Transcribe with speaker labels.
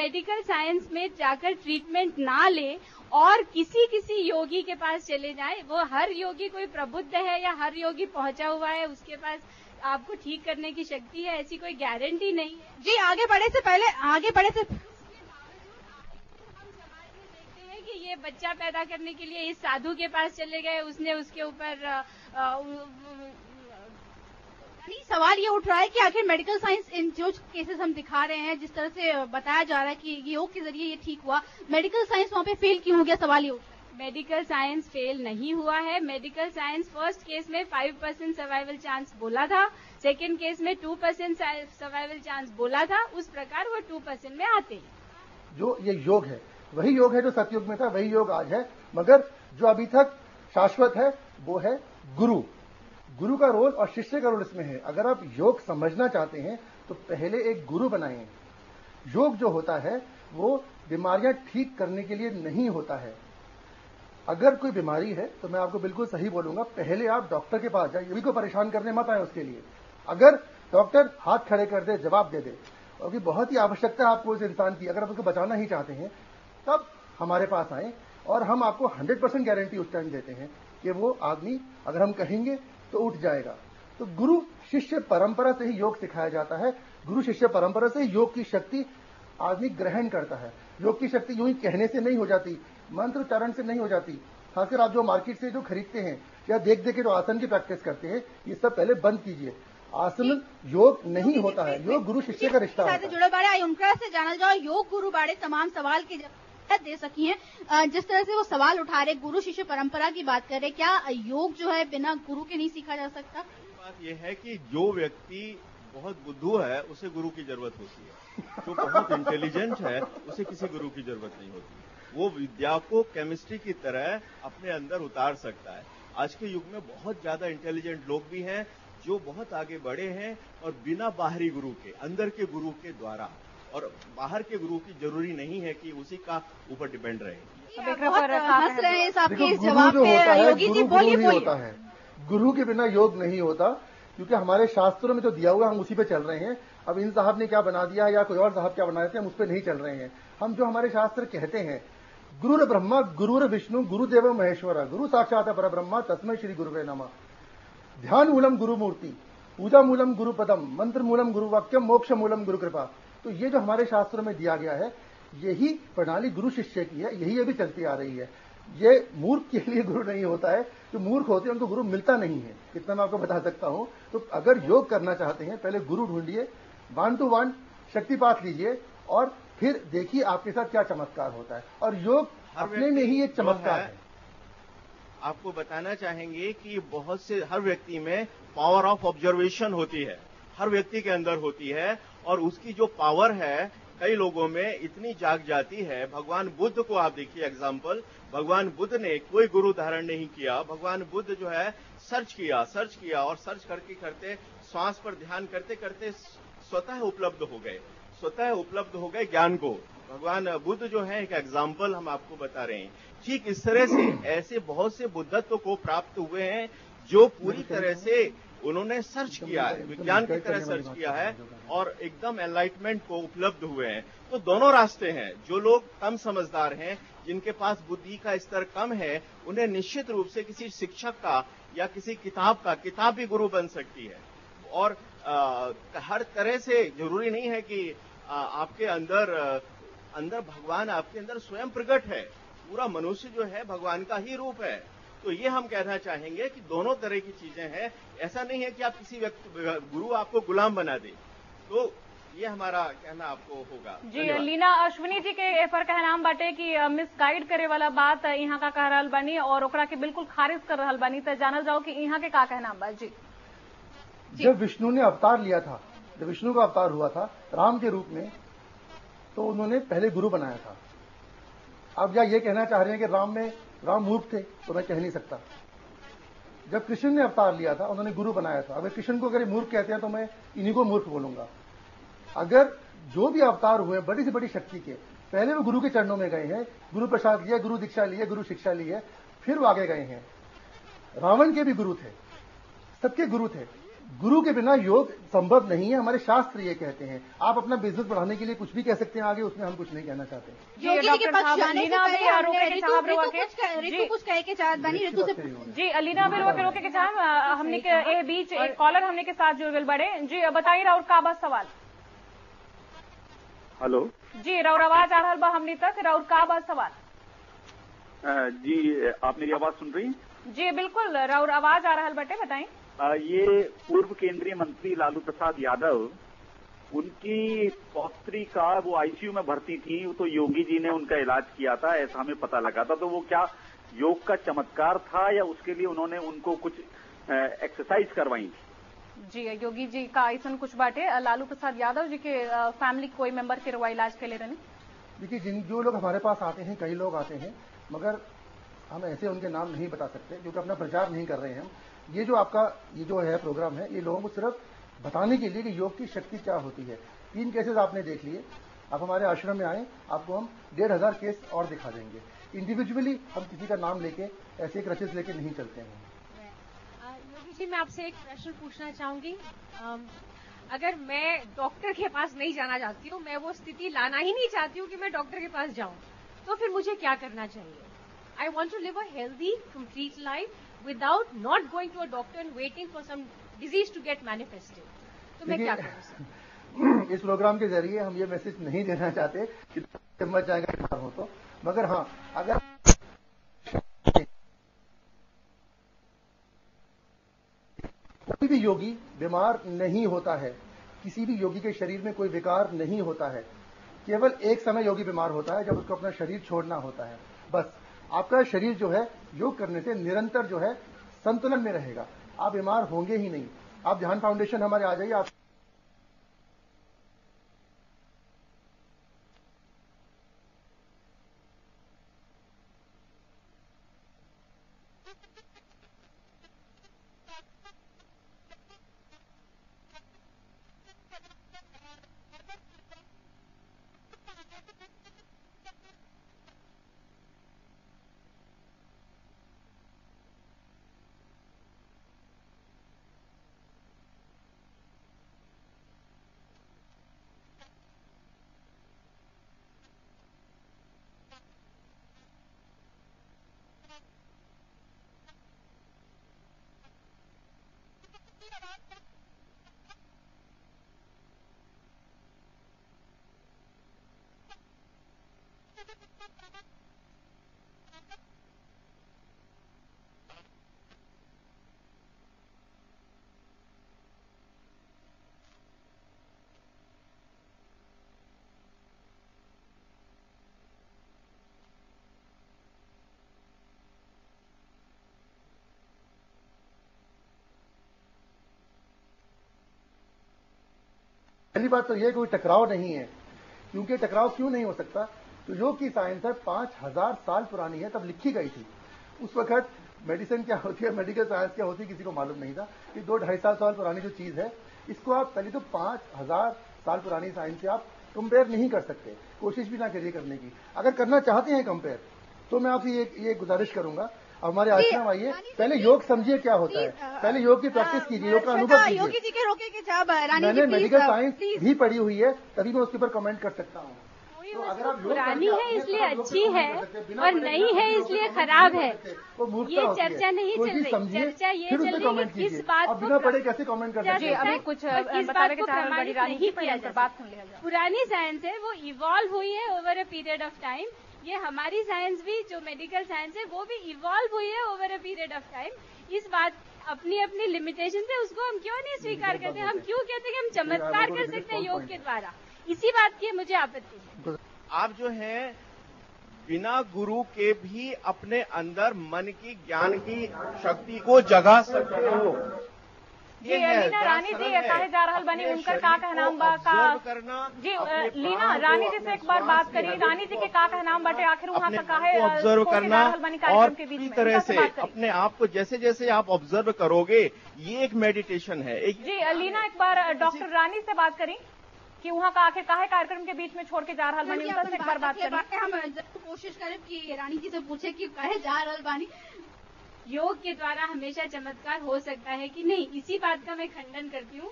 Speaker 1: Medical science में जाकर treatment ना ले और किसी योगी के पास चले जाए, वो हर योगी कोई प्रबुद्ध है या हर योगी पहुंचा हुआ है, उसके पास आपको ठीक करने की शक्ति है, ऐसी कोई गारंटी नहीं है।
Speaker 2: जी, आगे बढ़े से
Speaker 1: कि ये बच्चा पैदा करने के लिए इस साधु के पास चले गए, उसने उसके ऊपर
Speaker 2: सवाल ये उठ रहा है कि आखिर मेडिकल साइंस इन जो केसेस हम दिखा रहे हैं, जिस तरह से बताया जा रहा है कि योग के जरिए ये ठीक हुआ, मेडिकल साइंस वहाँ पे फेल क्यों हो गया, सवाल ये उठ रहा है।
Speaker 1: मेडिकल साइंस फेल नहीं हुआ है। मेडिकल साइंस फर्स्ट केस में 5% सर्वाइवल चांस बोला था, सेकेंड केस में 2% सर्वाइवल चांस बोला था, उस प्रकार वो 2% में आते हैं।
Speaker 3: जो ये योग है वही योग है जो सतयुग में था, वही योग आज है, मगर जो अभी तक शाश्वत है वो है गुरु। गुरु का रोल और शिष्य का रोल इसमें है। अगर आप योग समझना चाहते हैं तो पहले एक गुरु बनाएं। योग जो होता है वो बीमारियां ठीक करने के लिए नहीं होता है। अगर कोई बीमारी है तो मैं आपको बिल्कुल सही बोलूंगा, पहले आप डॉक्टर के पास जाए, ये भी को परेशान करने मत आए उसके लिए। अगर डॉक्टर हाथ खड़े कर दे, जवाब दे दे, और बहुत ही आवश्यकता है आपको उस इंसान की, अगर आप उसको बचाना ही चाहते हैं तब हमारे पास आए और हम आपको 100% गारंटी उस टाइम देते हैं कि वो आदमी अगर हम कहेंगे तो उठ जाएगा। तो गुरु शिष्य परंपरा से ही योग सिखाया जाता है। गुरु शिष्य परंपरा से योग की शक्ति आदमी ग्रहण करता है। योग की शक्ति यूं ही कहने से नहीं हो जाती, मंत्र उच्चारण से नहीं हो जाती। खासकर आप जो मार्केट से जो खरीदते हैं या देख देख के जो आसन की प्रैक्टिस करते हैं, ये सब पहले बंद कीजिए। आसन योग नहीं होता है, योग गुरु शिष्य का रिश्ता है।
Speaker 2: जुड़े बारे आई उनका से जाना जाओ, योग गुरु बारे तमाम सवाल के दे सकी हैं। जिस तरह से वो सवाल उठा रहे, गुरु शिष्य परंपरा की बात कर रहे, क्या योग जो है बिना गुरु के नहीं सीखा जा सकता?
Speaker 4: बात यह है कि जो व्यक्ति बहुत बुद्धू है उसे गुरु की जरूरत होती है, जो बहुत इंटेलिजेंट है उसे किसी गुरु की जरूरत नहीं होती। वो विद्या को केमिस्ट्री की तरह अपने अंदर उतार सकता है। आज के युग में बहुत ज्यादा इंटेलिजेंट लोग भी हैं जो बहुत आगे बढ़े हैं और बिना बाहरी गुरु के, अंदर के गुरु के द्वारा, और बाहर के गुरु की जरूरी नहीं है कि उसी का ऊपर डिपेंड रहे।
Speaker 2: हंस रहे हैं आपके इस जवाब पे, योगी जी बोलिए।
Speaker 3: गुरु के बिना योग नहीं होता, क्योंकि हमारे शास्त्रों में जो दिया हुआ हम उसी पे चल रहे हैं। अब इन साहब ने क्या बना दिया या कोई और साहब क्या बना देते हैं, हम उस पर नहीं चल रहे हैं। हम जो हमारे शास्त्र कहते हैं, गुरुर ब्रह्मा गुरुर विष्णु गुरुदेव महेश्वरा गुरु साक्षात परब्रह्मा तस्मै श्री गुरुवे नमः। ध्यान मूलम गुरु मूर्ति, पूजा मूलम गुरु पदम, मंत्र मूलम गुरु वाक्यम, मोक्ष मूलम गुरु कृपा। तो ये जो हमारे शास्त्रों में दिया गया है, यही प्रणाली गुरु शिष्य की है, यही अभी चलती आ रही है। ये मूर्ख के लिए गुरु नहीं होता है, जो मूर्ख होते हैं उनको गुरु मिलता नहीं है, इतना मैं आपको बता सकता हूं। तो अगर योग करना चाहते हैं, पहले गुरु ढूंढिए, 1 to 1 शक्तिपात लीजिए और फिर देखिए आपके साथ क्या चमत्कार होता है। और योग अपने में ही एक चमत्कार है।
Speaker 4: आपको बताना चाहेंगे कि बहुत से, हर व्यक्ति में पावर ऑफ ऑब्जर्वेशन होती है, हर व्यक्ति के अंदर होती है, और उसकी जो पावर है कई लोगों में इतनी जाग जाती है। भगवान बुद्ध को आप देखिए एग्जाम्पल, भगवान बुद्ध ने कोई गुरु धारण नहीं किया। भगवान बुद्ध जो है सर्च किया और सर्च करते करते, श्वास पर ध्यान करते करते स्वतः उपलब्ध हो गए ज्ञान को। भगवान बुद्ध जो है एक एग्जाम्पल हम आपको बता रहे हैं। ठीक इस तरह से ऐसे बहुत से बुद्धत्व को प्राप्त हुए हैं जो पूरी तरह से उन्होंने सर्च किया है, विज्ञान की तरह सर्च किया है और एकदम एनलाइटमेंट को उपलब्ध हुए हैं। तो दोनों रास्ते हैं। जो लोग कम समझदार हैं, जिनके पास बुद्धि का स्तर कम है, उन्हें निश्चित रूप से किसी शिक्षक का या किसी किताब भी गुरु बन सकती है। और हर तरह से जरूरी नहीं है कि आपके अंदर भगवान आपके अंदर स्वयं प्रकट है। पूरा मनुष्य जो है भगवान का ही रूप है। तो ये हम कहना चाहेंगे कि दोनों तरह की चीजें हैं। ऐसा नहीं है कि आप किसी गुरु आपको गुलाम बना दे। तो ये हमारा कहना आपको होगा।
Speaker 5: जी, लीना अश्विनी जी के एफर कहनाम बाटे कि मिसगाइड करे वाला बात यहाँ का कह रहल बानी और ओकरा के बिल्कुल खारिज कर रहल बानी। तो जानल जाओ कि यहाँ के का कहनाम बा। जी,
Speaker 3: जब विष्णु ने अवतार लिया था, जब विष्णु का अवतार हुआ था राम के रूप में, तो उन्होंने पहले गुरु बनाया था। अब या ये कहना चाह रहे हैं कि राम मूर्ख थे, तो मैं कह नहीं सकता। जब कृष्ण ने अवतार लिया था, उन्होंने गुरु बनाया था। अगर कृष्ण को अगर मूर्ख कहते हैं तो मैं इन्हीं को मूर्ख बोलूंगा। अगर जो भी अवतार हुए बड़ी से बड़ी शक्ति के, पहले वो गुरु के चरणों में गए हैं, गुरु प्रसाद लिया, गुरु दीक्षा ली है, गुरु शिक्षा ली है, फिर वो आगे गए हैं। रावण के भी गुरु थे, सबके गुरु थे। गुरु के बिना योग संभव नहीं है, हमारे शास्त्र ये कहते हैं। आप अपना बिजनेस बढ़ाने के लिए कुछ भी कह सकते हैं आगे, उसमें हम कुछ नहीं कहना चाहते।
Speaker 2: योगी जी के पास जाने से पहले ऋतु कुछ कह के चाहत बनी ऋतु से
Speaker 5: जी अलीना भी रोके के चाह हमने के ए बीच एक कॉलर हमने के साथ जुड़ गए बड़े जी बताइए राउर का बस सवाल।
Speaker 6: हेलो
Speaker 5: जी राउर आवाज आ रहा बा हमने तक राउर का बस सवाल।
Speaker 6: जी आप मेरी आवाज सुन रही?
Speaker 5: जी बिल्कुल राउर आवाज आ रहा बटे बताएं।
Speaker 6: ये पूर्व केंद्रीय मंत्री लालू प्रसाद यादव, उनकी पौत्री का वो आईसीयू में भर्ती थी, तो योगी जी ने उनका इलाज किया था ऐसा हमें पता लगा था। तो वो क्या योग का चमत्कार था या उसके लिए उन्होंने उनको कुछ एक्सरसाइज करवाई थी?
Speaker 5: जी योगी जी का ऐसा कुछ बाटे लालू प्रसाद यादव जी के फैमिली कोई मेंबर के रुआ इलाज के ले रहे?
Speaker 3: देखिए जो लोग हमारे पास आते हैं, कई लोग आते हैं, मगर हम ऐसे उनके नाम नहीं बता सकते क्योंकि अपना प्रचार नहीं कर रहे हैं हम। ये जो है प्रोग्राम है, ये लोगों को सिर्फ बताने के लिए कि योग की शक्ति क्या होती है। 3 केसेस आपने देख लिए, आप हमारे आश्रम में आए, आपको हम 1500 केस और दिखा देंगे। इंडिविजुअली हम किसी का नाम लेके ऐसे एक रचित लेके नहीं चलते हैं।
Speaker 7: योगी जी मैं आपसे एक प्रश्न पूछना चाहूंगी। अगर मैं डॉक्टर के पास नहीं जाना चाहती हूँ, मैं वो स्थिति लाना ही नहीं चाहती हूँ कि मैं डॉक्टर के पास जाऊं, तो फिर मुझे क्या करना चाहिए? I want to live a healthy, complete life without not going to a doctor and waiting for some disease to get manifested. तो मैं क्या करूँ?
Speaker 3: इस प्रोग्राम के जरिए हम ये मैसेज नहीं देना चाहते कि मर जाएगा बीमार हो तो, मगर हाँ अगर कोई भी योगी बीमार नहीं होता है, किसी भी योगी के शरीर में कोई विकार नहीं होता है। केवल एक समय योगी बीमार होता है जब उसको अपना शरीर छोड़ना होता है। बस आपका शरीर जो है योग करने से निरंतर जो है संतुलन में रहेगा, आप बीमार होंगे ही नहीं। आप ध्यान फाउंडेशन हमारे आ जाइए, आप पहली बात तो यह कोई टकराव नहीं है, क्योंकि टकराव क्यों नहीं हो सकता? तो योग की साइंस है 5000 साल पुरानी है, तब लिखी गई थी। उस वक्त मेडिसिन क्या होती है, मेडिकल साइंस क्या होती है, किसी को मालूम नहीं था। कि 2-2.5 साल पुरानी जो चीज है, इसको आप पहले तो 5000 साल पुरानी साइंस से आप कंपेयर नहीं कर सकते, कोशिश भी ना करिए करने की। अगर करना चाहते हैं कंपेयर, तो मैं आपसे ये गुजारिश करूंगा, हमारे आश्रम आइए, पहले योग समझिए क्या होता है, पहले योग की प्रैक्टिस कीजिए, योग का अनुभव कीजिए।
Speaker 2: योगी जी के रोके के जब
Speaker 3: मैंने मेडिकल साइंस भी पढ़ी हुई है, तभी मैं उसके ऊपर कमेंट कर सकता हूँ।
Speaker 1: तो अगर आप पुरानी है इसलिए अच्छी है और नहीं है इसलिए खराब है, ये चर्चा नहीं चल रही। चर्चा ये चल रही है कि किस बात
Speaker 3: को बिना पढ़े कैसे कमेंट कर सकते हैं?
Speaker 5: अभी कुछ किस बात को प्रमाणित नहीं किया जा बात सुन लिया जाए।
Speaker 1: पुरानी साइंस है वो इवॉल्व हुई है over a period of time. ये हमारी साइंस भी जो मेडिकल साइंस है वो भी इवॉल्व हुई है over a period of time. इस बात अपनी अपनी लिमिटेशन है, उसको हम क्यों नहीं स्वीकार करते? हम क्यों कहते हैं कि हम चमत्कार कर सकते हैं योग के द्वारा? इसी बात की मुझे आपत्ति है।
Speaker 4: आप जो है बिना गुरु के भी अपने अंदर मन की ज्ञान की शक्ति को जगा सकते हो।
Speaker 5: जी लीना रानी जी कहे जा रहा बनी उनका का कहना
Speaker 4: करना
Speaker 5: जी लीना रानी जी से एक बार बात करिए। रानी जी के का कहना बटे आखिर वहाँ का काहे
Speaker 4: ऑब्जर्व करना और इसी तरह से अपने आप को जैसे जैसे आप ऑब्जर्व करोगे, ये एक मेडिटेशन है।
Speaker 5: जी लीना एक बार डॉक्टर रानी से बात करी कि वहाँ का आखिर काहे कार्यक्रम के बीच में छोड़ के जा रहा बनी, उनका से एक बार बात करें।
Speaker 2: हम कोशिश करें कि रानी जी से पूछे कि कहे जा रहा बानी।
Speaker 1: योग के द्वारा हमेशा चमत्कार हो सकता है कि नहीं, इसी बात का मैं खंडन करती हूँ।